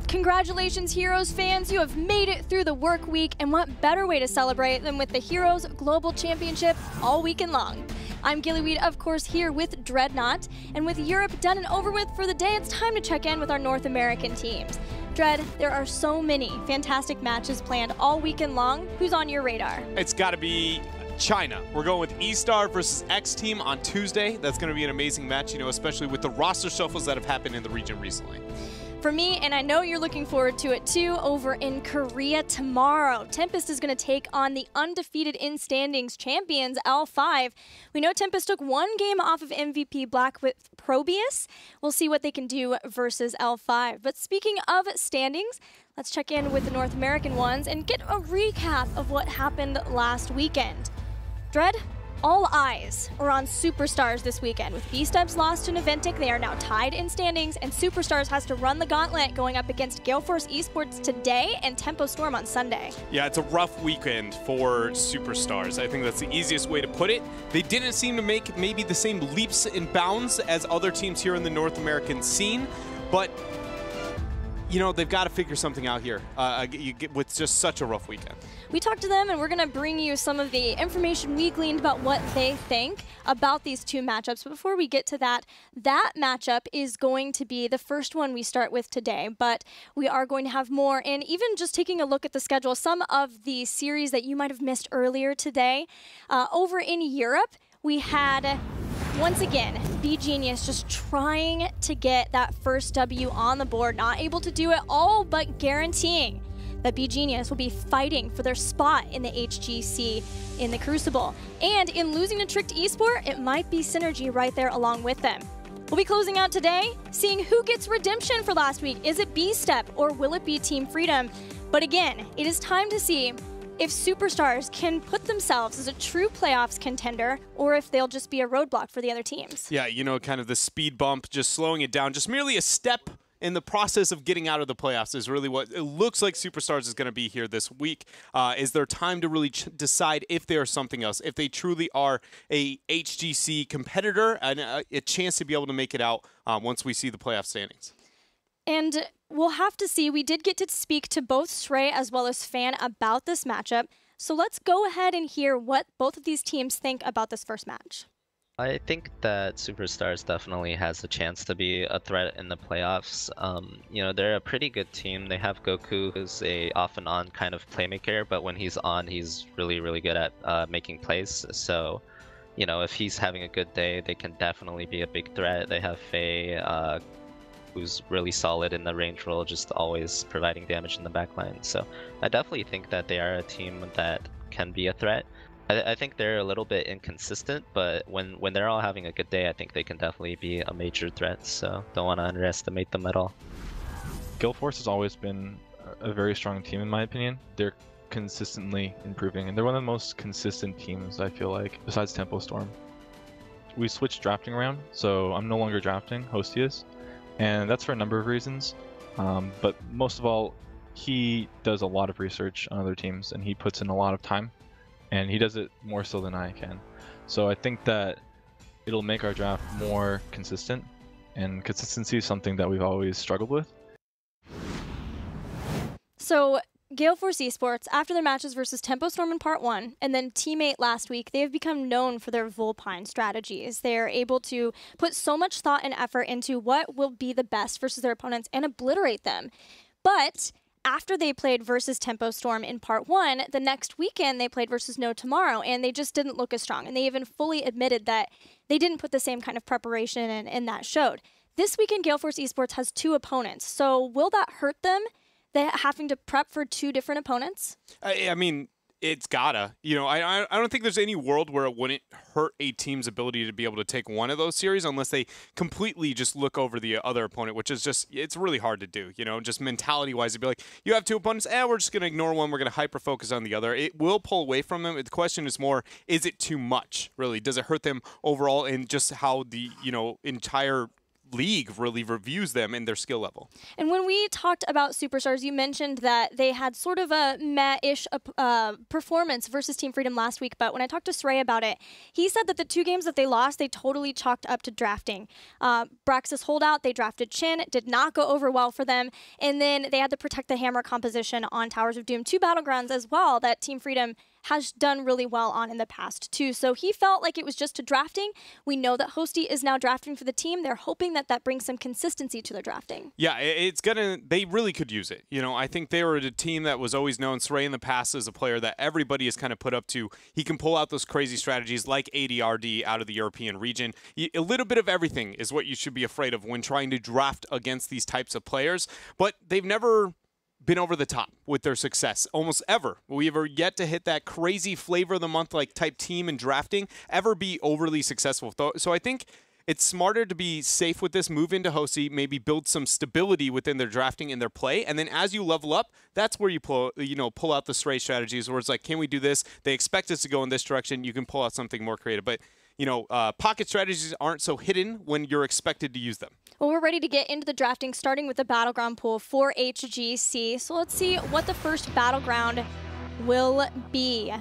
Congratulations, Heroes fans. You have made it through the work week, and what better way to celebrate than with the Heroes Global Championship all weekend long. I'm Gillyweed, of course, here with Dreadnought, and with Europe done and over with for the day, it's time to check in with our North American teams. Dread, there are so many fantastic matches planned all weekend long. Who's on your radar? It's got to be China. We're going with E-Star versus X Team on Tuesday. That's going to be an amazing match, you know, especially with the roster shuffles that have happened in the region recently. For me, and I know you're looking forward to it too, over in Korea tomorrow, Tempest is going to take on the undefeated in standings champions, L5. We know Tempest took one game off of MVP Black with Probius. We'll see what they can do versus L5. But speaking of standings, let's check in with the North American ones and get a recap of what happened last weekend. Dread, all eyes are on Superstars this weekend. With B-Steps lost to Naventic, they are now tied in standings, and Superstars has to run the gauntlet going up against Gale Force eSports today and Tempo Storm on Sunday. Yeah, it's a rough weekend for Superstars. I think that's the easiest way to put it. They didn't seem to make maybe the same leaps and bounds as other teams here in the North American scene, but you know, they've got to figure something out here with just such a rough weekend. We talked to them, and we're going to bring you some of the information we gleaned about what they think about these two matchups. But before we get to that, that matchup is going to be the first one we start with today. But we are going to have more, and even just taking a look at the schedule, some of the series that you might have missed earlier today. Over in Europe, we had, once again, B-Genius just trying to get that first W on the board, not able to do it all, but guaranteeing that B-Genius will be fighting for their spot in the HGC in the Crucible. And in losing to Tricked Esport, it might be Synergy right there along with them. We'll be closing out today, seeing who gets redemption for last week. Is it B-Step or will it be Team Freedom? But again, it is time to see if Superstars can put themselves as a true playoffs contender, or if they'll just be a roadblock for the other teams. Yeah, you know, kind of the speed bump, just slowing it down, just merely a step in the process of getting out of the playoffs is really what it looks like Superstars is going to be here this week. Is there time to really decide if they are something else, if they truly are a HGC competitor, and a chance to be able to make it out once we see the playoff standings. And we'll have to see. We did get to speak to both Shrey as well as Fan about this matchup. So let's go ahead and hear what both of these teams think about this first match. I think that Superstars definitely has a chance to be a threat in the playoffs. You know, they're a pretty good team. They have Goku, who's a off and on kind of playmaker, but when he's on, he's really, really good at making plays. So, you know, if he's having a good day, they can definitely be a big threat. They have Faye, who's really solid in the range role, just always providing damage in the backline. So I definitely think that they are a team that can be a threat. I think they're a little bit inconsistent, but when they're all having a good day, I think they can definitely be a major threat. So don't want to underestimate them at all. Gale Force has always been a very strong team in my opinion. They're consistently improving, and they're one of the most consistent teams, I feel like, besides Tempo Storm. We switched drafting around, so I'm no longer drafting, Hostius. And that's for a number of reasons, but most of all, he does a lot of research on other teams, and he puts in a lot of time, and he does it more so than I can. So I think that it'll make our draft more consistent, and consistency is something that we've always struggled with. So Gale Force eSports, after their matches versus Tempo Storm in Part 1 and then Teammate last week, they have become known for their Vulpine strategies. They are able to put so much thought and effort into what will be the best versus their opponents and obliterate them. But after they played versus Tempo Storm in Part 1, the next weekend they played versus No Tomorrow, and they just didn't look as strong. And they even fully admitted that they didn't put the same kind of preparation in, and that showed. This weekend, Gale Force eSports has two opponents. So will that hurt them? They're having to prep for two different opponents? I mean, it's gotta. You know, I don't think there's any world where it wouldn't hurt a team's ability to be able to take one of those series unless they completely just look over the other opponent, which is just, it's really hard to do, you know, just mentality-wise. It'd be like, you have two opponents, we're just going to ignore one, we're going to hyper-focus on the other. It will pull away from them. The question is more, is it too much, really? Does it hurt them overall in just how the, you know, entire league really reviews them and their skill level. And when we talked about Superstars, you mentioned that they had sort of a meh-ish performance versus Team Freedom last week, but when I talked to Sray about it, he said that the 2 games that they lost, they totally chalked up to drafting. Braxis holdout, they drafted Chin, it did not go over well for them, and then they had to protect the hammer composition on Towers of Doom, 2 Battlegrounds as well that Team Freedom has done really well on in the past too. So he felt like it was just to drafting. We know that Hosty is now drafting for the team. They're hoping that that brings some consistency to their drafting. Yeah, they really could use it. You know, I think they were a team that was always known, Sray in the past, as a player that everybody has kind of put up to. He can pull out those crazy strategies like ADRD out of the European region. A little bit of everything is what you should be afraid of when trying to draft against these types of players. But they've never been over the top with their success, almost ever. We have yet to hit that crazy flavor of the month like type team in drafting, ever be overly successful. So I think it's smarter to be safe with this, move into Hosty, maybe build some stability within their drafting and their play, and then as you level up, that's where you pull out the Stray strategies where it's like, can we do this? They expect us to go in this direction. You can pull out something more creative. But pocket strategies aren't so hidden when you're expected to use them. Well, we're ready to get into the drafting, starting with the Battleground pool for HGC. So let's see what the first Battleground will be.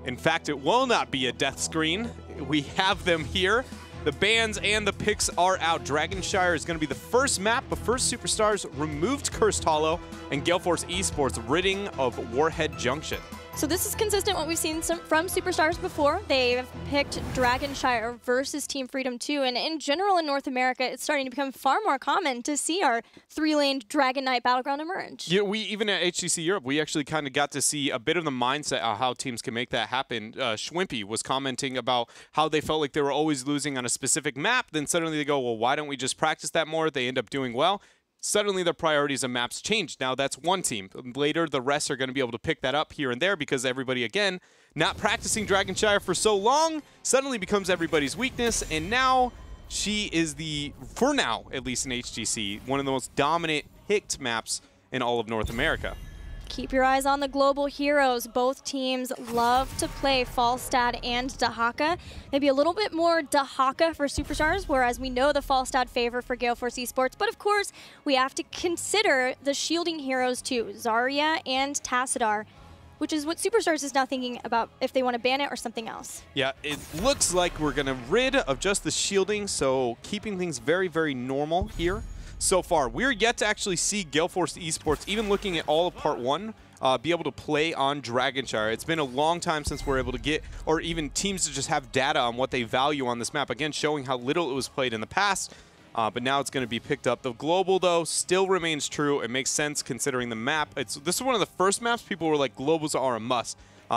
In fact, it will not be a death screen. We have them here. The bans and the picks are out. Dragonshire is going to be the first map, but first Superstars removed Cursed Hollow, and Gale Force eSports ridding of Warhead Junction. So this is consistent what we've seen from Superstars before. They've picked Dragonshire versus Team Freedom 2, and in general in North America, it's starting to become far more common to see our 3-laned Dragon Knight Battleground emerge. Yeah, even at HGC Europe, we actually kind of got to see a bit of the mindset of how teams can make that happen. Schwimpy was commenting about how they felt like they were always losing on a specific map, then suddenly they go, well, why don't we just practice that more? They end up doing well. Suddenly their priorities and maps changed. Now that's one team. Later, the rest are going to be able to pick that up here and there because everybody, again, not practicing Dragonshire for so long, suddenly becomes everybody's weakness. And now she is for now, at least in HGC, one of the most dominant picked maps in all of North America. Keep your eyes on the global heroes. Both teams love to play Falstad and Dahaka. Maybe a little bit more Dahaka for Superstars, whereas we know the Falstad favor for Gale Force eSports. But of course, we have to consider the shielding heroes too, Zarya and Tassadar, which is what Superstars is now thinking about if they want to ban it or something else. Yeah, it looks like we're going to rid of just the shielding, so keeping things very, very normal here. So far, we're yet to actually see Gale Force eSports, even looking at all of Part 1, be able to play on Dragonshire. It's been a long time since we're able to get, or even teams to just have data on what they value on this map. Again, showing how little it was played in the past, but now it's going to be picked up. The global, though, still remains true. It makes sense considering the map. This is one of the first maps people were like, globals are a must,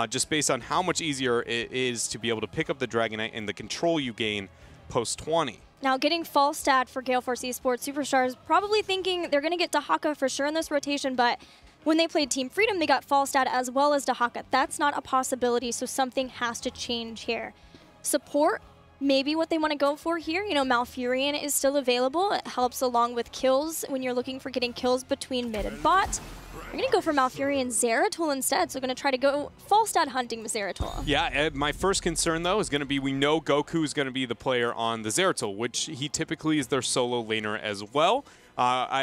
just based on how much easier it is to be able to pick up the Dragon Knight and the control you gain post-20. Now, getting Falstad for Gale Force eSports, Superstars probably thinking they're going to get Dahaka for sure in this rotation, but when they played Team Freedom, they got Falstad as well as Dahaka. That's not a possibility, so something has to change here. Support, maybe what they want to go for here. You know, Malfurion is still available. It helps along with kills when you're looking for getting kills between mid and bot. We're going to go for Malfurion Zeratul instead, so we're going to try to go Falstad hunting with Zeratul. Yeah, my first concern, though, is going to be we know Goku is going to be the player on the Zeratul, which he typically is their solo laner as well.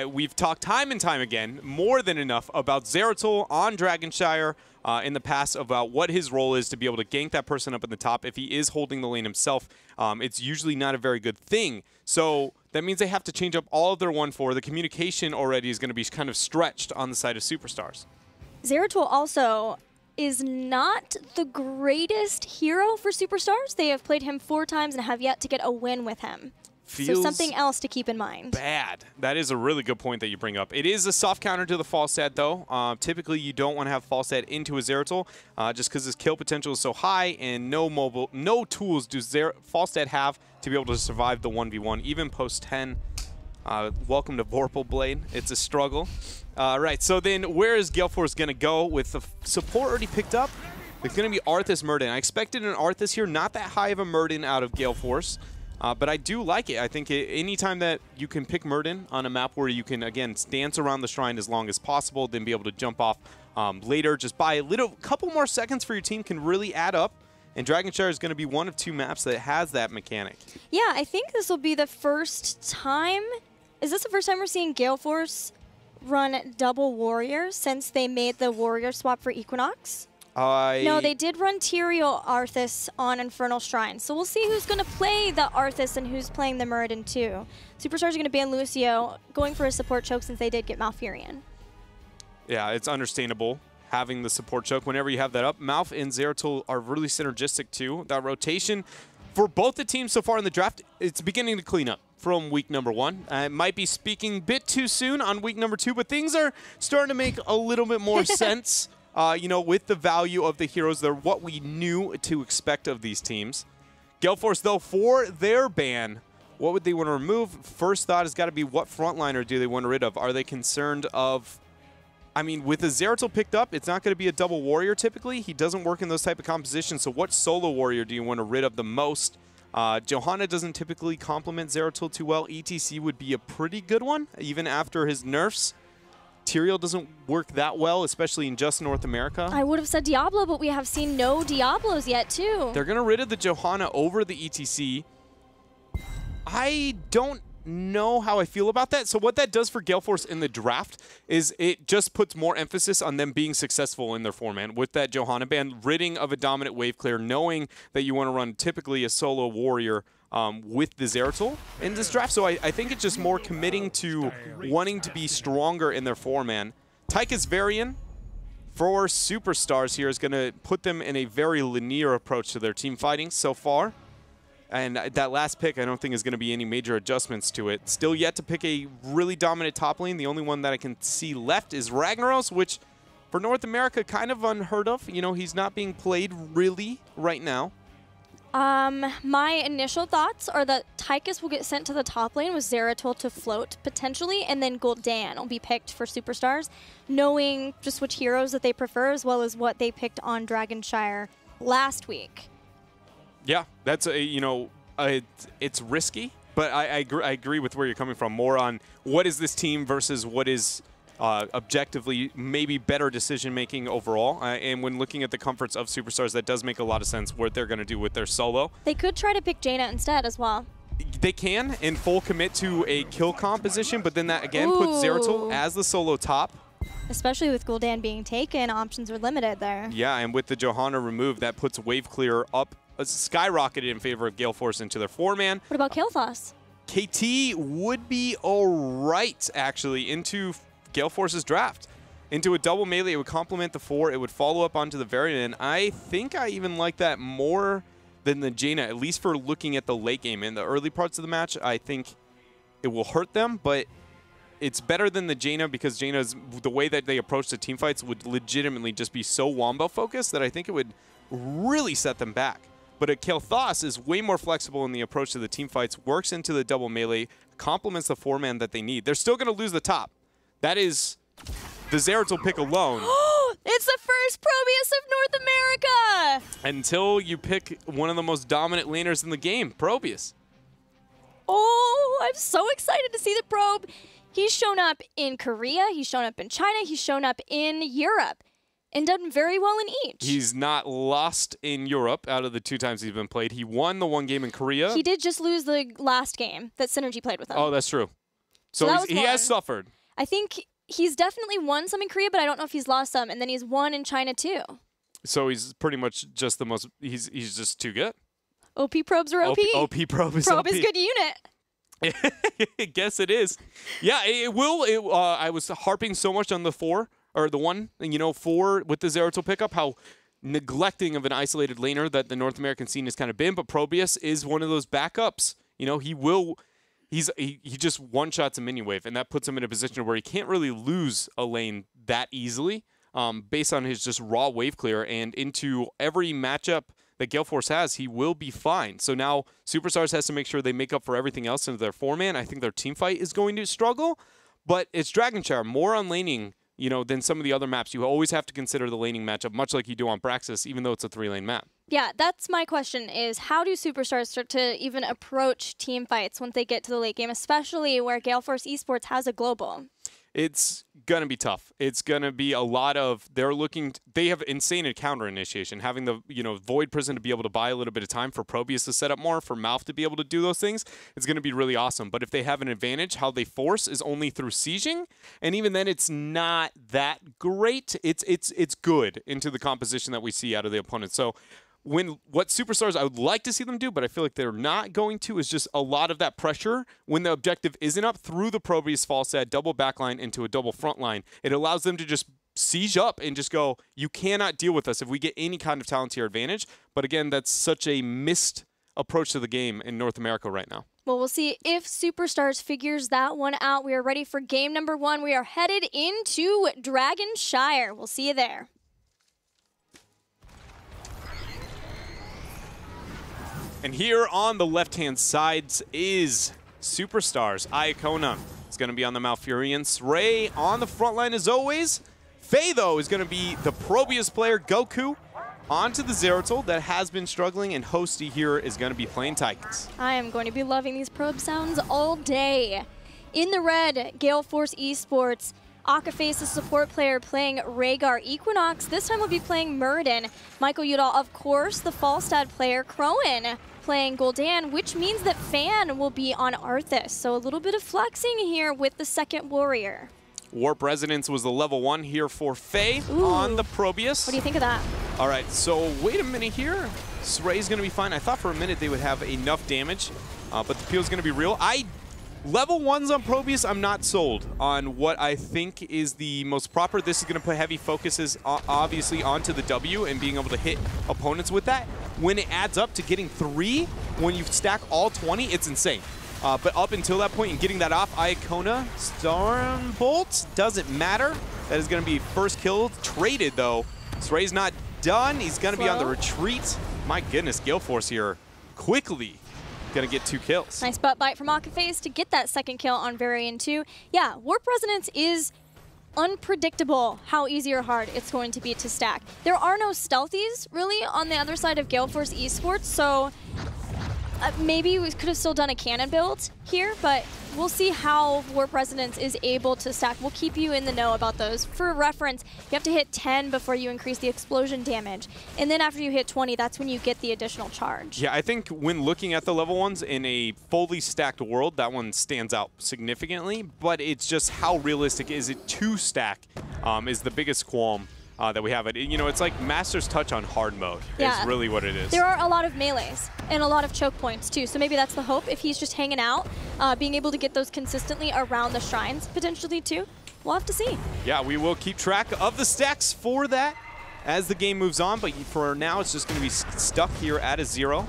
We've talked time and time again, more than enough, about Zeratul on Dragonshire in the past about what his role is to be able to gank that person up in the top. If he is holding the lane himself, it's usually not a very good thing. So that means they have to change up all of their 1-4. The communication already is going to be kind of stretched on the side of Superstars. Zeratul also is not the greatest hero for Superstars. They have played him 4 times and have yet to get a win with him. So something else to keep in mind. Bad. That is a really good point that you bring up. It is a soft counter to the Falstad, though. Typically, you don't want to have Falstad into a Zeratul just because his kill potential is so high, and no tools do Falstad have to be able to survive the 1v1, even post-10. Welcome to Vorpal Blade. It's a struggle. Right, so then where is Gale Force going to go with the support already picked up? It's going to be Arthas Murden. I expected an Arthas here, not that high of a Murden out of Gale Force. But I do like it. I think anytime that you can pick Murden on a map where you can, again, dance around the shrine as long as possible, then be able to jump off later, just by a couple more seconds for your team can really add up. And Dragonshire is going to be one of 2 maps that has that mechanic. Yeah, I think this will be the first time. Is this the first time we're seeing Gale Force run double warriors since they made the warrior swap for Equinox? No, they did run Tyrael Arthas on Infernal Shrine. So we'll see who's going to play the Arthas and who's playing the Muradin too. Superstars are going to ban Lucio, going for a support choke since they did get Malfurion. Yeah, it's understandable having the support choke whenever you have that up. Malf and Zeratul are really synergistic too. That rotation for both the teams so far in the draft, it's beginning to clean up from week number 1. I might be speaking a bit too soon on week number 2, but things are starting to make a little bit more sense. You know, with the value of the heroes, they're what we knew to expect of these teams. Gale Force, though, for their ban, what would they want to remove? First thought has got to be, what frontliner do they want rid of? Are they concerned of... I mean, with the Zeratul picked up, it's not going to be a double warrior typically. He doesn't work in those type of compositions. So what solo warrior do you want to rid of the most? Johanna doesn't typically complement Zeratul too well. ETC would be a pretty good one, even after his nerfs. Tyrael doesn't work that well, especially in just North America. I would have said Diablo, but we have seen no Diablos yet, too. They're going to rid of the Johanna over the ETC. I don't know how I feel about that. So what that does for Gale Force in the draft is it just puts more emphasis on them being successful in their 4-man with that Johanna ban, ridding of a dominant wave clear, knowing that you want to run typically a solo warrior with the Zeratul in this draft. So I think it's just more committing to wanting to be stronger in their 4-man. Tychus Varian for Superstars here is going to put them in a very linear approach to their team fighting so far. And that last pick, I don't think is going to be any major adjustments to it. Still yet to pick a really dominant top lane. The only one that I can see left is Ragnaros, which for North America, kind of unheard of. You know, he's not being played really right now. My initial thoughts are that Tychus will get sent to the top lane with Zeratul to float, potentially, and then Gul'dan will be picked for Superstars, knowing just which heroes that they prefer, as well as what they picked on Dragonshire last week. Yeah, that's it's risky, but I agree with where you're coming from. More on what is this team versus what is objectively maybe better decision making overall. And when looking at the comforts of Superstars, that does make a lot of sense what they're going to do with their solo. They could try to pick Jaina instead as well. They can and full commit to a kill composition, but then that again puts Zeratul as the solo top. Especially with Gul'dan being taken, options are limited there. Yeah, and with the Johanna removed, that puts wave clear up. Skyrocketed in favor of Gale Force into their 4-man. What about Kael'thas? KT would be all right, actually, into Gale Force's draft. Into a double melee, it would complement the 4. It would follow up onto the Varian. I think I even like that more than the Jaina, at least for looking at the late game. In the early parts of the match, I think it will hurt them, but it's better than the Jaina because Jaina's, the way that they approach the team fights would legitimately just be so Wombo focused that I think it would really set them back. But a Kael'thas is way more flexible in the approach to the team fights, works into the double melee, complements the 4-man that they need. They're still going to lose the top. That is the Zeratul pick alone. It's the first Probius of North America! Until you pick one of the most dominant laners in the game, Probius. Oh, I'm so excited to see the Probe. He's shown up in Korea, he's shown up in China, he's shown up in Europe. And done very well in each. He's not lost in Europe out of the 2 times he's been played. He won the 1 game in Korea. He did just lose the last game that Synergy played with him. Oh, that's true. So he has suffered. I think he's definitely won some in Korea, but I don't know if he's lost some. And then he's won in China too. So he's pretty much just the most, he's just too good. OP probes are OP. OP probe is Probe OP. is good unit. I guess it is. Yeah, it will. I was harping so much on the 4. Or the 1, you know, 4 with the Zeratul pickup, how neglecting of an isolated laner that the North American scene has kind of been. But Probius is one of those backups. You know, he just one-shots a mini wave, and that puts him in a position where he can't really lose a lane that easily based on his just raw wave clear. And into every matchup that Gale Force has, he will be fine. So now Superstars has to make sure they make up for everything else into their 4-man. I think their team fight is going to struggle, but it's Dragonshire, more on laning, you know, than some of the other maps. You always have to consider the laning matchup, much like you do on Braxis, even though it's a 3-lane map. Yeah, that's my question is how do Superstars start to even approach team fights once they get to the late game, especially where Gale Force eSports has a global? it's going to be tough. It's going to be a lot of, they have insane counter initiation. Having the, Void Prison to be able to buy a little bit of time for Probius to set up more, for Mouth to be able to do those things, it's going to be really awesome. But if they have an advantage, how they force is only through sieging, and even then it's not that great. It's good into the composition that we see out of the opponent. So what Superstars I would like to see them do, but I feel like they're not going to, is just a lot of that pressure when the objective isn't up through the Probius Falstad double backline into a double front line. It allows them to just siege up and just go, you cannot deal with us if we get any kind of talent to your advantage. But again, that's such a missed approach to the game in North America right now. Well, we'll see if Superstars figures that one out. We are ready for game number 1. We are headed into Dragonshire. We'll see you there. And here on the left-hand sides is Superstars. Iacona is going to be on the Malfurions. Ray on the front line as always. Faye, though, is going to be the Probius player. Goku onto the Zeratul that has been struggling, and Hosty here is going to be playing Titans. I am going to be loving these probe sounds all day. In the red, Gale Force eSports. Akaface, the support player, playing Rhaegar Equinox. This time we'll be playing Muradin. Michael Udall, of course, the Falstad player, Crowan, playing Gul'dan, which means that Fan will be on Arthas. So a little bit of flexing here with the second warrior. Warp Resonance was the level 1 here for Faye on the Probius. What do you think of that? All right, so wait a minute here. Ray's going to be fine. I thought for a minute they would have enough damage, but the peel's going to be real. Level 1s on Probius, I'm not sold on what I think is the most proper. This is going to put heavy focuses, obviously, onto the W and being able to hit opponents with that. When it adds up to getting 3, when you stack all 20, it's insane. But up until that point and getting that off, Iacona, Stormbolt, doesn't matter. That is going to be first kill. Traded, though. Ray's not done. He's going to be on the retreat. My goodness, Gale Force here quickly going to get 2 kills. Nice butt bite from Akaface to get that second kill on Varian 2. Yeah, Warp Resonance is unpredictable how easy or hard it's going to be to stack. There are no stealthies, really, on the other side of Gale Force eSports, so maybe we could have still done a cannon build here, but we'll see how Warp Resonance is able to stack. We'll keep you in the know about those. For reference, you have to hit 10 before you increase the explosion damage. And then after you hit 20, that's when you get the additional charge. Yeah, I think when looking at the level 1s in a fully stacked world, that one stands out significantly. But it's just how realistic is it to stack is the biggest qualm that we have. It's like Master's Touch on hard mode is really what it is. There are a lot of melees and a lot of choke points too, so maybe that's the hope if he's just hanging out, being able to get those consistently around the shrines potentially too. We'll have to see. Yeah, we will keep track of the stacks for that as the game moves on, but for now it's just going to be stuck here at a 0.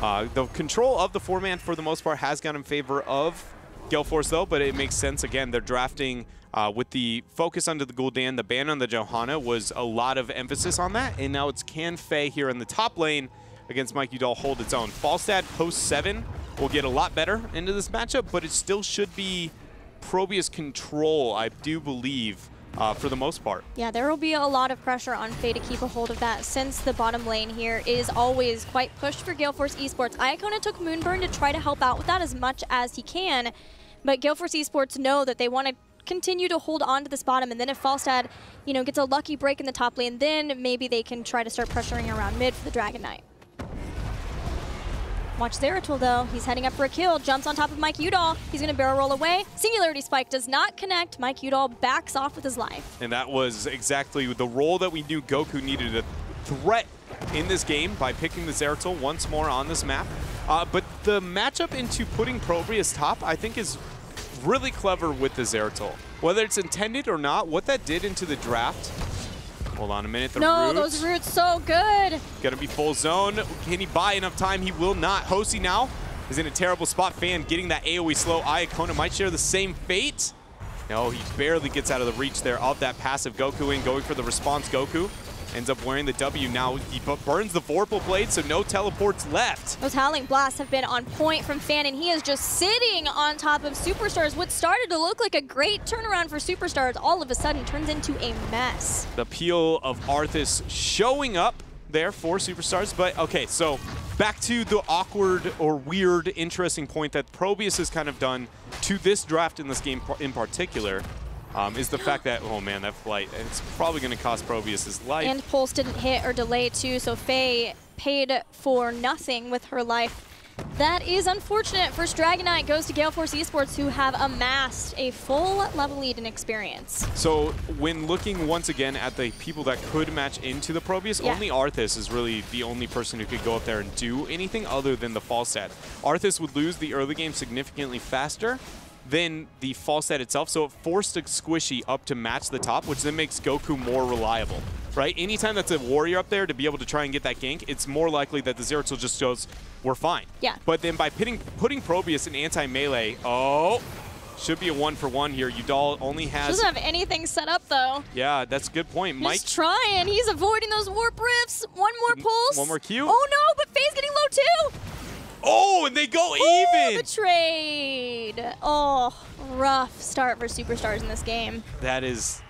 The control of the 4-man for the most part has gone in favor of Gale Force though, but it makes sense. Again, they're drafting with the focus onto the Gul'dan, the ban on the Johanna was a lot of emphasis on that, and now it's can Faye here in the top lane against Mike Udall hold its own. Falstad post 7 will get a lot better into this matchup, but it still should be Probius control, I do believe, for the most part. Yeah, there will be a lot of pressure on Faye to keep a hold of that since the bottom lane here is always quite pushed for Gale Force eSports. Iacona took Moonburn to try to help out with that as much as he can, but Gale Force eSports know that they want to continue to hold on to this bottom, and then if Falstad, gets a lucky break in the top lane, then maybe they can try to start pressuring around mid for the Dragon Knight. Watch Zeratul though, he's heading up for a kill, jumps on top of Mike Udall, he's gonna barrel roll away, Singularity Spike does not connect, Mike Udall backs off with his life. And that was exactly the role that we knew Goku needed a threat in this game by picking the Zeratul once more on this map. But the matchup into putting Probius top, I think is really clever with the Zeratul. Whether it's intended or not, what that did into the draft. Hold on a minute, the roots. Those roots so good. Gonna be full zone. Can he buy enough time? He will not. Hosey now is in a terrible spot. Fan getting that AoE slow. Iacona might share the same fate. No, he barely gets out of the reach there of that passive Goku in, going for the response Goku. Ends up wearing the W. Now he burns the Vorpal Blade, so no teleports left. Those Howling Blasts have been on point from Fan, and he is just sitting on top of Superstars. What started to look like a great turnaround for Superstars all of a sudden turns into a mess. The peel of Arthas showing up there for Superstars. But okay, so back to the awkward or weird, interesting point that Probius has kind of done to this draft in this game in particular. is the fact that, oh man, that flight, it's probably going to cost Probius his life. And Pulse didn't hit or delay too, so Faye paid for nothing with her life. That is unfortunate. First Dragonite goes to Gale Force eSports, who have amassed a full level lead in experience. So when looking once again at the people that could match into the Probius, only Arthas is really the only person who could go up there and do anything other than the fall set. Arthas would lose the early game significantly faster than the fall set itself, so it forced a Squishy up to match the top, which then makes Goku more reliable, right? Anytime that's a warrior up there to be able to try and get that gank, it's more likely that the Zeratul just goes, we're fine. Yeah. But then by putting Probius in anti-melee, should be a 1-for-1 here. Udal only has... Doesn't have anything set up, though. Yeah, that's a good point. He's trying. He's avoiding those warp rifts. One more pulse. One more Q. Oh, no, but Faye's getting low, too. Oh, and they go even! The trade. Oh, rough start for Superstars in this game. That is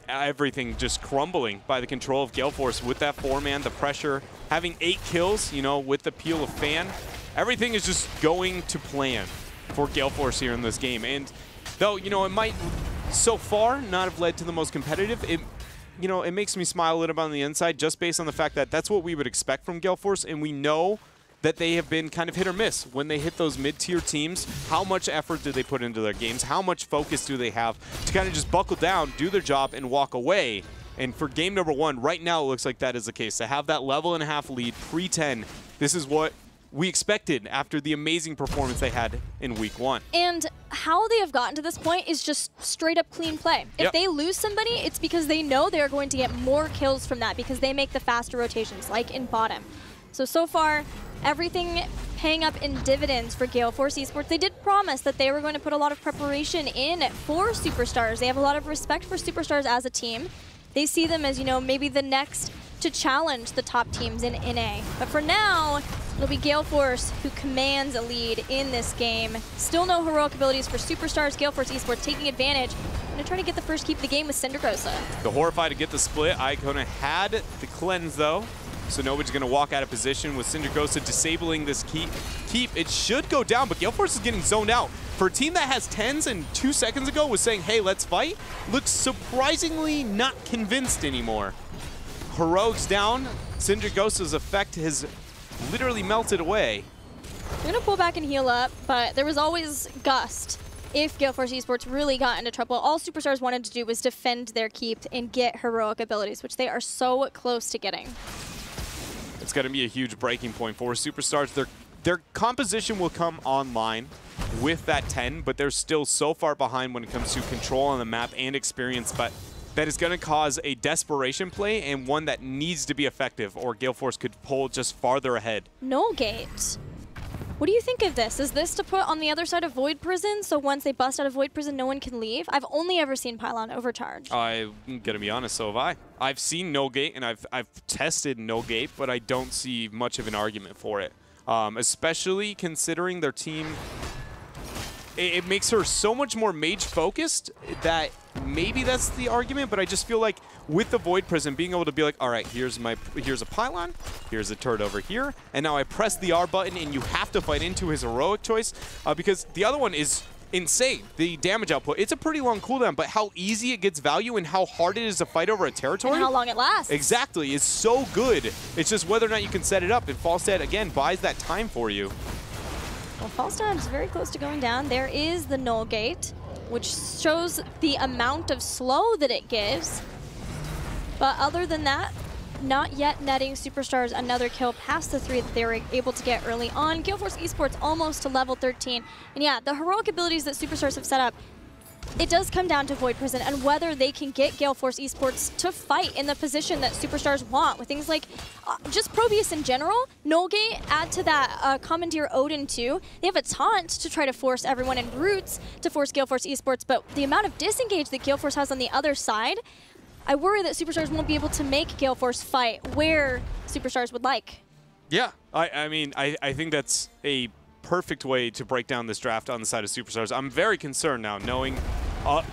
everything just crumbling by the control of Gale Force with that 4-man, the pressure, having 8 kills, you know, with the peel of Fan. Everything is just going to plan for Gale Force here in this game. And though, you know, it might so far not have led to the most competitive, you know, it makes me smile a little bit on the inside just based on the fact that that's what we would expect from Gale Force, and we know that they have been kind of hit or miss when they hit those mid-tier teams. How much effort do they put into their games? How much focus do they have to kind of just buckle down, do their job, and walk away? And for game number 1, right now it looks like that is the case. To have that level and a half lead pre-10, this is what we expected after the amazing performance they had in week 1. And how they have gotten to this point is just straight up clean play. If they lose somebody, it's because they know they're going to get more kills from that because they make the faster rotations, like in bottom. So far, everything paying up in dividends for Gale Force eSports. They did promise that they were going to put a lot of preparation in for Superstars. They have a lot of respect for Superstars as a team. They see them as, you know, maybe the next to challenge the top teams in NA. But for now, it'll be Gale Force who commands a lead in this game. Still no heroic abilities for Superstars. Gale Force eSports taking advantage. Going to try to get the first keep of the game with Cindergosa. The Horrify to get the split. Icona had the cleanse, though. So nobody's going to walk out of position with Cindergosa disabling this keep. It should go down, but Gale Force is getting zoned out. For a team that has 10s and 2 seconds ago was saying, hey, let's fight, looks surprisingly not convinced anymore. Heroic's down. Cindergosa's effect has literally melted away. I'm going to pull back and heal up, but there was always Gust. If Gale Force eSports really got into trouble, all Superstars wanted to do was defend their keep and get heroic abilities, which they are so close to getting. It's going to be a huge breaking point for Superstars. Their composition will come online with that 10, but they're still so far behind when it comes to control on the map and experience, but that is going to cause a desperation play and one that needs to be effective, or Gale Force could pull just farther ahead. No gate. What do you think of this? Is this to put on the other side of Void Prison, so once they bust out of Void Prison, no one can leave? I've only ever seen Pylon overcharge. I'm gonna be honest, so have I. I've seen no gate, and I've tested no gate, but I don't see much of an argument for it. Especially considering their team, it makes her so much more mage-focused that maybe that's the argument, but I just feel like with the Void Prison, being able to be like, all right, here's a pylon, here's a turret over here, and now I press the R button, and you have to fight into his heroic choice, because the other one is insane. The damage output, it's a pretty long cooldown, but how easy it gets value and how hard it is to fight over a territory. And how long it lasts. Exactly, it's so good. It's just whether or not you can set it up, and Falstad, again, buys that time for you. Well, Falstad is very close to going down. There is the null gate, which shows the amount of slow that it gives. But other than that, not yet netting Superstars another kill past the 3 that they were able to get early on. Gale Force eSports almost to level 13. And yeah, the heroic abilities that Superstars have set up, it does come down to Void Prison and whether they can get Gale Force eSports to fight in the position that Superstars want with things like just Probius in general. Nullgate, add to that Commandeer Odin too. They have a taunt to try to force everyone in Roots to force Gale Force eSports, but the amount of disengage that Gale Force has on the other side, I worry that Superstars won't be able to make Gale Force fight where Superstars would like. Yeah, I mean, I think that's a perfect way to break down this draft on the side of Superstars. I'm very concerned now, knowing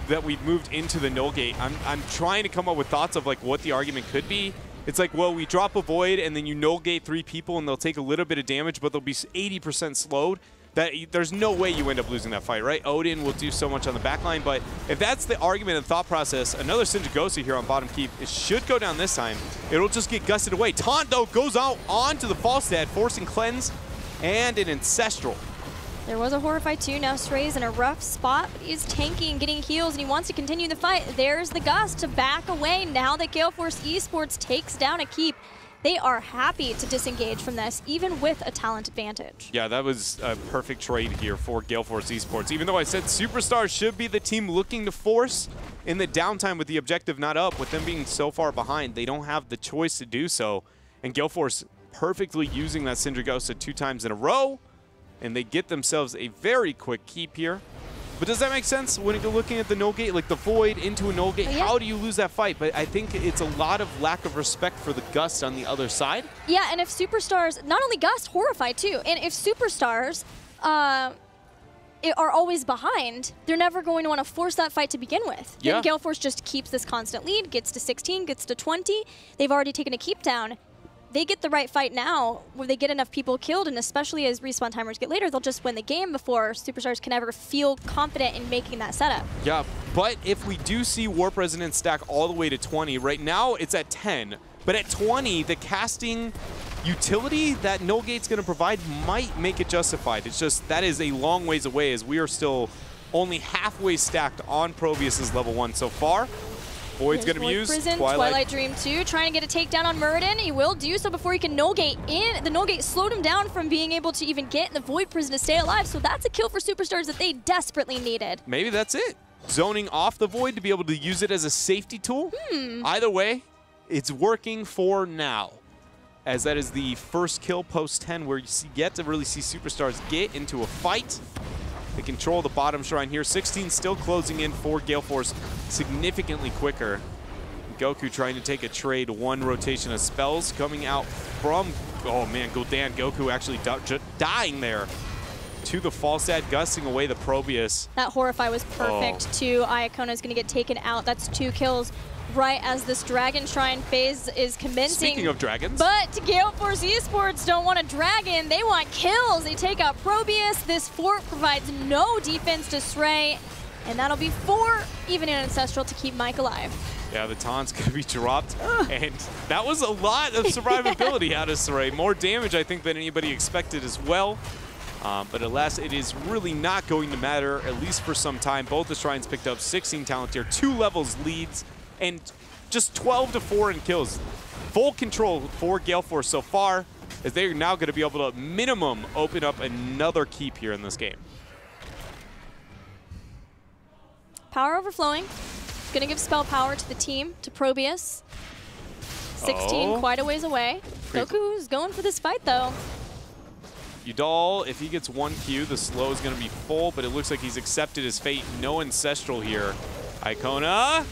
that we've moved into the null gate. I'm trying to come up with thoughts of like what the argument could be. It's like, well, we drop a void and then you null gate 3 people and they'll take a little bit of damage, but they'll be 80% slowed. there's no way you end up losing that fight, right? Odin will do so much on the backline, but if that's the argument and thought process, another Sinjagosa here on bottom keep, it should go down this time. It'll just get gusted away. Taunt, though, goes out onto the Falstad, forcing Cleanse and an Ancestral. There was a Horrify too. Now Stray's in a rough spot, but he's tanking, getting heals, and he wants to continue the fight. There's the Gust to back away now that Gale Force eSports takes down a keep. They are happy to disengage from this, even with a talent advantage. Yeah, that was a perfect trade here for Gale Force eSports. Even though I said Superstars should be the team looking to force in the downtime with the objective not up, with them being so far behind, they don't have the choice to do so. And Gale Force perfectly using that Sindragosa 2 times in a row, and they get themselves a very quick keep here. But does that make sense when you're looking at the no gate, like the Void into a no gate? Yeah. How do you lose that fight? But I think it's a lot of lack of respect for the Gust on the other side. Yeah, and if Superstars, not only Gust, Horrify too, and if Superstars are always behind, they're never going to want to force that fight to begin with. Yeah. Then Gale Force just keeps this constant lead, gets to 16, gets to 20. They've already taken a keep down. They get the right fight now where they get enough people killed, and especially as respawn timers get later, they'll just win the game before Superstars can ever feel confident in making that setup. Yeah, but if we do see Warp Resonance stack all the way to 20, right now it's at 10, but at 20, the casting utility that no gate's going to provide might make it justified. It's just that is a long ways away, as we are still only halfway stacked on Probius's level 1 so far. Void's going to be used. Prison, Twilight Dream 2, trying to get a takedown on Muradin. He will do so before he can no-gate in. The no-gate slowed him down from being able to even get in the Void Prison to stay alive, so that's a kill for Superstars that they desperately needed. Maybe that's it. Zoning off the Void to be able to use it as a safety tool. Either way, it's working for now, as that is the first kill post-10 where you get to really see Superstars get into a fight. They control the bottom shrine here. 16 still closing in for Gale Force significantly quicker. Goku trying to take a trade, 1 rotation of spells coming out from, oh man, Gul'dan. Goku actually dying there to the Falstad, gusting away the Probius. That Horrify was perfect too. Iacona is going to get taken out. That's 2 kills right as this Dragon Shrine phase is commencing. Speaking of dragons. But Gale Force eSports don't want a dragon. They want kills. They take out Probius. This fort provides no defense to Stray. And that'll be 4, even an Ancestral to keep Mike alive. Yeah, the taunt's going to be dropped. And that was a lot of survivability out of Stray. More damage, I think, than anybody expected as well. But alas, it is really not going to matter, at least for some time. Both the Shrines picked up 16 talent tier, 2 levels leads, and just 12-4 in kills. Full control for Gale Force so far, as they are now going to be able to minimum open up another keep here in this game. Power overflowing. Going to give spell power to the team, to Probius. 16 quite a ways away. Goku's going for this fight though. Udal, if he gets 1 Q, the slow is going to be full, but it looks like he's accepted his fate. No Ancestral here. Iacona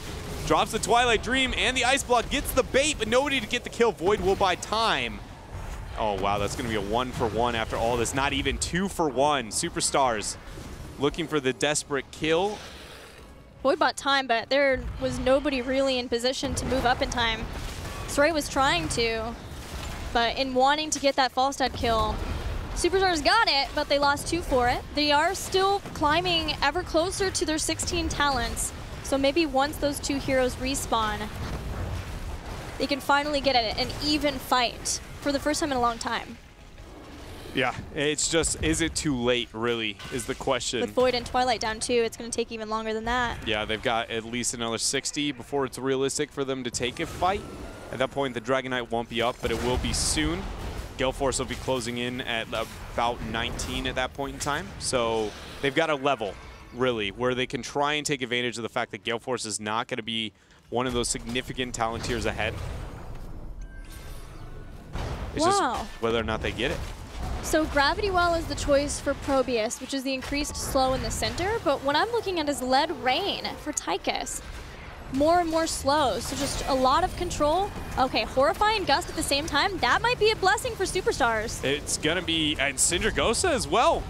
drops the Twilight Dream, and the Ice Block gets the bait, but nobody to get the kill. Void will buy time. Oh, wow, that's going to be a 1-for-1 after all this. Not even 2-for-1. Superstars looking for the desperate kill. Void bought time, but there was nobody really in position to move up in time. Stray was trying to, but in wanting to get that Falstad kill, Superstars got it, but they lost 2 for it. They are still climbing ever closer to their 16 talents. So maybe once those 2 heroes respawn, they can finally get an even fight for the first time in a long time. Yeah, it's just, is it too late, really, is the question. With Void and Twilight down too, it's going to take even longer than that. Yeah, they've got at least another 60 before it's realistic for them to take a fight. At that point, the Dragon Knight won't be up, but it will be soon. Gale Force will be closing in at about 19 at that point in time. So they've got a level, really, where they can try and take advantage of the fact that Gale Force is not going to be one of those significant talent tiers ahead. It's just whether or not they get it. So Gravity Well is the choice for Probius, which is the increased slow in the center, but what I'm looking at is Lead Rain for Tychus. More and more slows, so just a lot of control. Okay, Horrify and Gust at the same time, that might be a blessing for Superstars. It's going to be, and Sindragosa as well.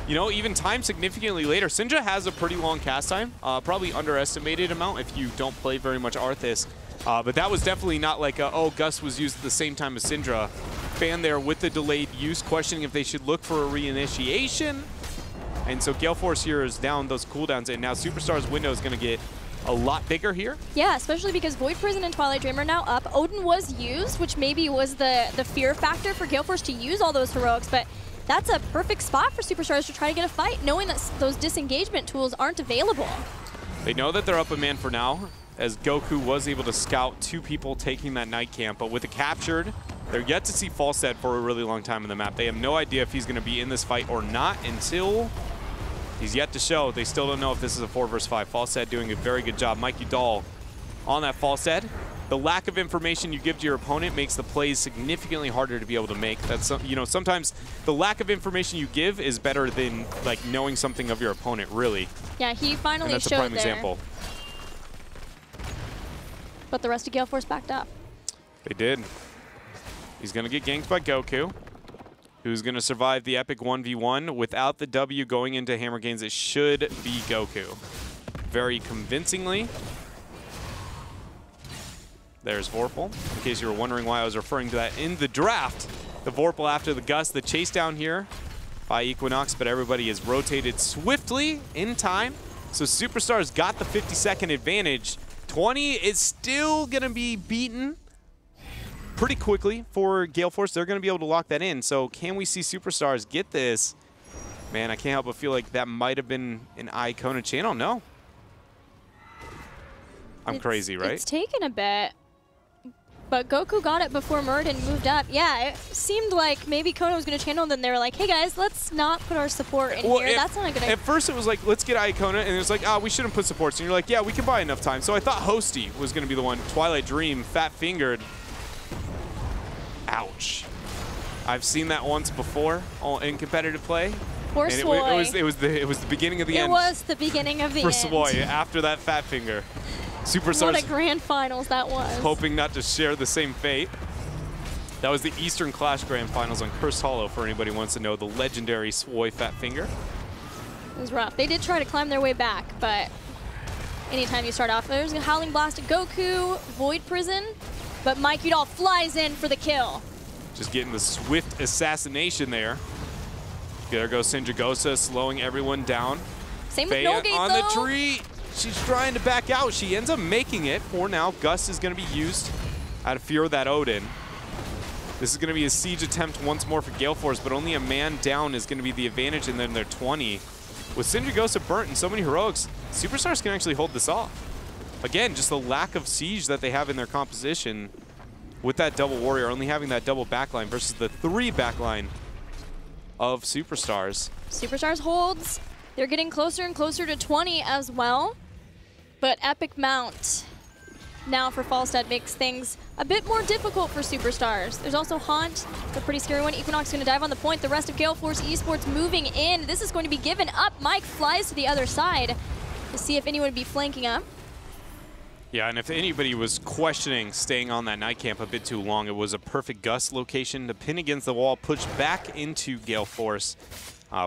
You know, even time significantly later. Syndra has a pretty long cast time, probably underestimated amount if you don't play very much Arthas. But that was definitely not like, oh, Gust was used at the same time as Syndra. Fan there with the delayed use, questioning if they should look for a reinitiation. And so Gale Force here is down those cooldowns, and now Superstar's window is going to get a lot bigger here. Yeah, especially because Void Prison and Twilight Dream are now up. Odin was used, which maybe was the fear factor for Gale Force to use all those heroics, but that's a perfect spot for Superstars to try to get a fight, knowing that those disengagement tools aren't available. They know that they're up a man for now, as Goku was able to scout 2 people taking that night camp, but with it captured, they're yet to see Falstad for a really long time in the map. They have no idea if he's going to be in this fight or not until he's yet to show. They still don't know if this is a 4 versus 5. Falstad doing a very good job. Mikey Dahl on that Falstad. The lack of information you give to your opponent makes the plays significantly harder to be able to make. That's, you know, sometimes the lack of information you give is better than like knowing something of your opponent, really. Yeah, he finally and that's showed a prime there. example. But the rest of Gale Force backed up. They did. He's going to get ganked by Goku, who's going to survive the epic 1v1 without the W going into Hammer Games. It should be Goku. Very convincingly. There's Vorpal, in case you were wondering why I was referring to that in the draft. The Vorpal after the Gust, the chase down here by Equinox, but everybody is rotated swiftly in time. So Superstars got the 50-second advantage. 20 is still going to be beaten pretty quickly for Gale Force. They're going to be able to lock that in. So can we see Superstars get this? Man, I can't help but feel like that might have been an Icona channel. No. I'm crazy, right? It's taken a bit. But Goku got it before Murden moved up. Yeah, it seemed like maybe Kona was going to channel, and then they were like, hey guys, let's not put our support in here. That's not a good idea. At first it was like, let's get Icona, and it was like, oh, we shouldn't put supports. And you're like, yeah, we can buy enough time. So I thought Hosty was going to be the one. Twilight Dream, fat-fingered. Ouch. I've seen that once before in competitive play. Poor and Swoy. it was the beginning of the end. It was the beginning of the for end. Swoy after that fat finger. Superstars. What a grand finals that was. Hoping not to share the same fate. That was the Eastern Clash Grand Finals on Cursed Hollow, for anybody who wants to know, the legendary Swoy Fat Finger. It was rough. They did try to climb their way back, but anytime you start off, there's a Howling Blast to Goku, Void Prison, but Mike Udall flies in for the kill. Just getting the swift assassination there. There goes Sindragosa, slowing everyone down. Same with Faya No Gate, on though. the tree. She's trying to back out. She ends up making it for now. Gus is going to be used out of fear of that Odin. This is going to be a siege attempt once more for Gale Force, but only a man down is going to be the advantage, and then they're 20. With Sindragosa burnt and so many heroics, Superstars can actually hold this off. Again, just the lack of siege that they have in their composition with that double warrior, only having that double backline versus the 3 backline of Superstars. Superstars holds. They're getting closer and closer to 20 as well. But Epic Mount now for Falstad makes things a bit more difficult for Superstars. There's also Haunt, the pretty scary one. Equinox going to dive on the point. The rest of Gale Force eSports moving in. This is going to be given up. Mike flies to the other side to see if anyone would be flanking up. Yeah, and if anybody was questioning staying on that night camp a bit too long, it was a perfect Gus location to pin against the wall, push back into Gale Force.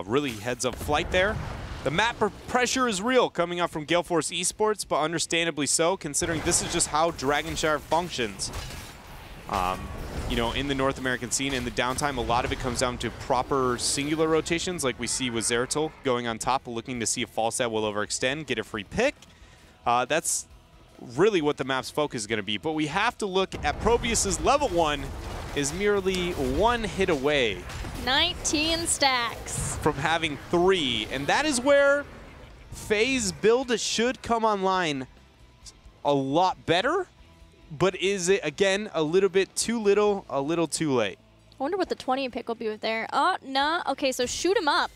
Really heads up flight there. The map pressure is real coming up from Gale Force eSports, but understandably so, considering this is just how Dragonshire functions. You know, in the North American scene, in the downtime, a lot of it comes down to proper singular rotations, like we see with Zeratul going on top, looking to see if Falstad will overextend, get a free pick. That's really what the map's focus is going to be. But we have to look at Probius's level 1 is merely 1 hit away. 19 stacks. From having 3, and that is where Faye's build should come online a lot better, but is it, again, a little bit too little, a little too late? I wonder what the 20 pick will be with there. Oh, nah. Okay, so shoot him up.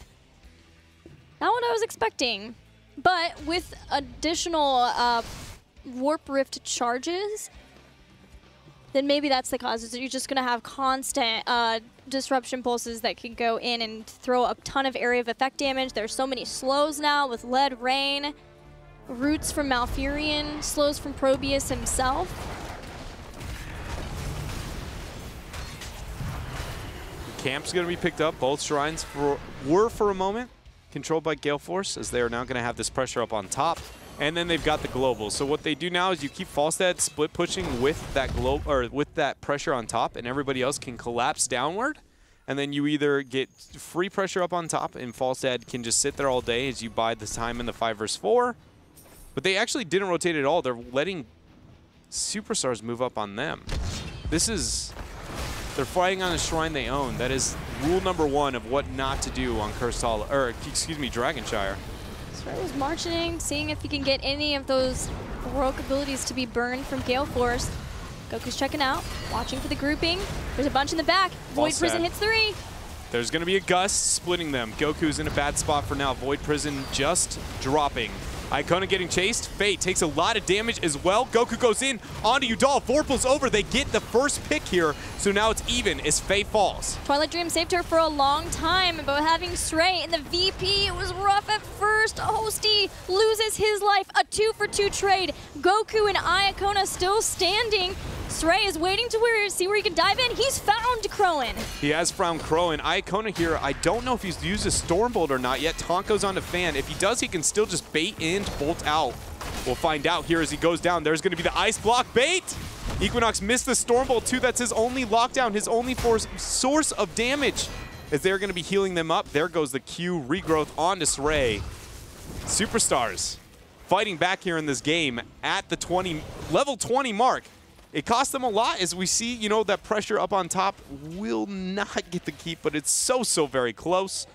Not what I was expecting. But with additional Warp Rift charges, then maybe that's the cause. Is you're just going to have constant disruption pulses that can go in and throw a ton of area of effect damage. There's so many slows now with Lead Rain, Roots from Malfurion, slows from Probius himself. Camp's going to be picked up. Both shrines were for a moment controlled by Gale Force, as they are now going to have this pressure up on top. And then they've got the global. So what they do now is you keep Falstad split pushing with that with that pressure on top, and everybody else can collapse downward. and then you either get free pressure up on top, and Falstad can just sit there all day as you buy the time in the 5 versus 4. But they actually didn't rotate at all. They're letting Superstars move up on them. They're fighting on a shrine they own. That is rule number 1 of what not to do on Cursed Hollow, or excuse me, Dragonshire. Stray was marching, seeing if he can get any of those heroic abilities to be burned from Gale Force. Goku's checking out, watching for the grouping. There's a bunch in the back. Void Prison hits 3. There's going to be a gust splitting them. Goku's in a bad spot for now. Void Prison just dropping. Icona getting chased. Faye takes a lot of damage as well. Goku goes in onto Udall. Vorpal's over. They get the first pick here, so now it's even as Faye falls. Twilight Dream saved her for a long time, but having Stray in the VP, it was rough at first. Hosty loses his life. A 2-for-2 trade. Goku and Iacona still standing. Stray is waiting to see where he can dive in. He's found Crowan. He has found Crowan. Iacona here, I don't know if he's used a Stormbolt or not yet. Taunt goes on to Fan. If he does, he can still just bait in, bolt out. We'll find out here as he goes down. There's going to be the Ice Block bait. Equinox missed the Stormbolt too. That's his only lockdown, his only source of damage. As they're going to be healing them up, there goes the Q regrowth onto Stray. Superstars fighting back here in this game at the level 20 mark. It cost them a lot, as we see, you know, that pressure up on top will not get the keep, but it's so very close.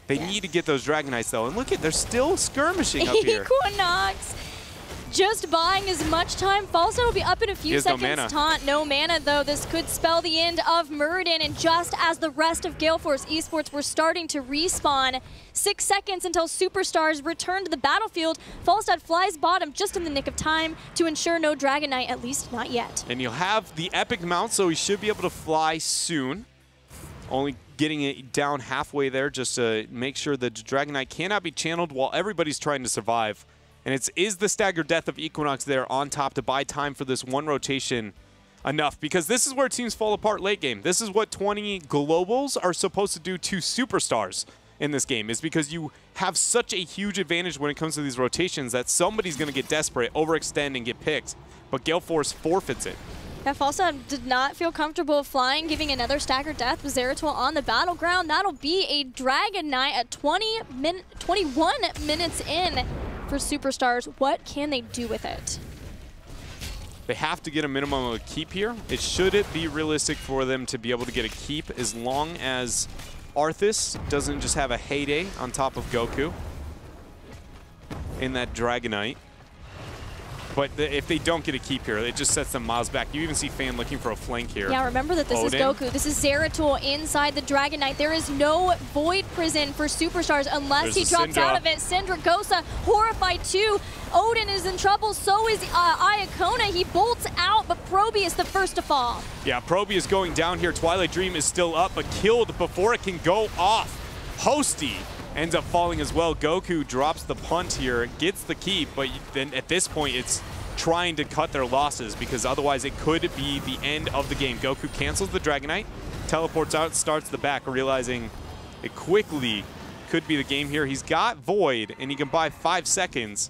They need to get those Dragonites, though. And look at, they're still skirmishing up here. Equinox just buying as much time. Falstad will be up in a few seconds. No mana. Taunt, no mana, though. This could spell the end of Muradin. And just as the rest of Gale Force eSports were starting to respawn, 6 seconds until Superstars return to the battlefield, Falstad flies bottom just in the nick of time to ensure no Dragonite, at least not yet. And you'll have the Epic mount, so he should be able to fly soon. Only getting it down halfway there just to make sure the Dragonite cannot be channeled while everybody's trying to survive. And is the staggered death of Equinox there on top to buy time for this one rotation enough? Because this is where teams fall apart late game. This is what 20 globals are supposed to do to Superstars in this game, is because you have such a huge advantage when it comes to these rotations that somebody's going to get desperate, overextend, and get picked. But Gale Force forfeits it. Yeah, Falstad did not feel comfortable flying, giving another staggered death with Zeratul on the battleground. That'll be a Dragonite at 21 minutes in for Superstars. What can they do with it? They have to get a minimum of a keep here. It should be realistic for them to be able to get a keep as long as Arthas doesn't just have a heyday on top of Goku in that Dragonite. But if they don't get a keep here, it just sets them miles back. You even see Fan looking for a flank here. Yeah, remember that this is Goku. This is Zeratul inside the Dragonite. There is no Void Prison for Superstars unless he drops out of it. Syndra, Gosa, horrified too. Odin is in trouble, so is Iacona. He bolts out, but Probius the first to fall. Yeah, Probius going down here. Twilight Dream is still up, but killed before it can go off. Hosty ends up falling as well. Goku drops the punt here, gets the keep, but then at this point it's trying to cut their losses because otherwise it could be the end of the game. Goku cancels the Dragonite, teleports out, starts the back, realizing it quickly could be the game here. He's got Void and he can buy 5 seconds,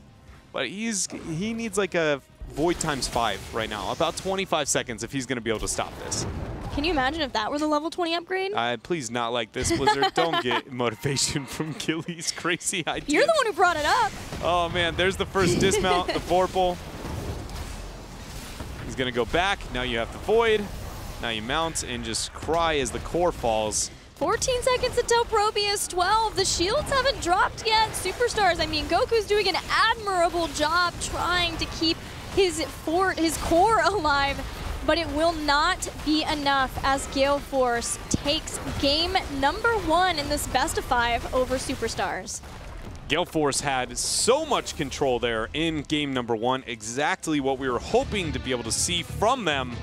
but he needs like a Void times 5 right now, about 25 seconds if he's going to be able to stop this. Can you imagine if that were the level 20 upgrade? Please not like this, Blizzard. Don't get motivation from Gilly's crazy ideas. You're the one who brought it up. Oh, man. There's the first dismount, the Vorpal. He's going to go back. Now you have the Void. Now you mount and just cry as the core falls. 14 seconds until Probius 12. The shields haven't dropped yet. Superstars, I mean, Goku's doing an admirable job trying to keep his core alive. But it will not be enough as Gale Force takes game number 1 in this best of 5 over Superstars. Gale Force had so much control there in game number 1, exactly what we were hoping to be able to see from them.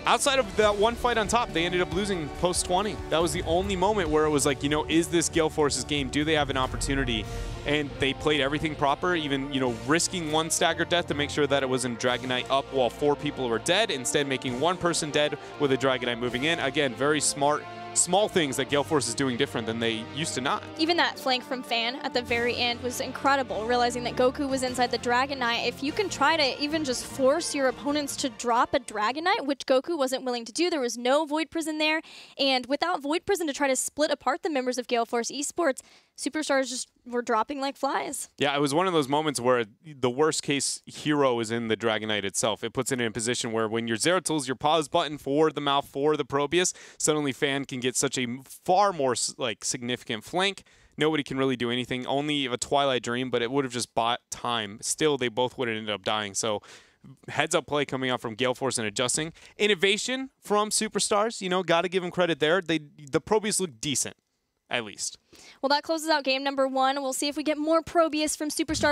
Outside of that one fight on top, they ended up losing post 20. That was the only moment where it was like, you know, is this Gale Force's game? Do they have an opportunity? And they played everything proper, even, you know, risking 1 staggered death to make sure that it wasn't Dragonite up while 4 people were dead, instead making 1 person dead with a Dragonite moving in. Again, very smart small things that Gale Force is doing different than they used to not. Even that flank from Fan at the very end was incredible, realizing that Goku was inside the Dragon Knight. If you can try to even just force your opponents to drop a Dragon Knight, which Goku wasn't willing to do, there was no Void Prison there, and without Void Prison to try to split apart the members of Gale Force eSports, Superstars just were dropping like flies. Yeah, it was one of those moments where the worst case hero is in the Dragon Knight itself. It puts it in a position where when your Zeratil's your pause button for the mouth for the Probius, suddenly Fan can get such a far more significant flank. Nobody can really do anything, only a Twilight Dream, but it would have just bought time. Still, they both would have ended up dying. So heads up play coming out from Gale Force and adjusting. Innovation from Superstars, you know, got to give them credit there. The Probius look decent, at least. Well, that closes out game number 1. We'll see if we get more Probius from Superstars.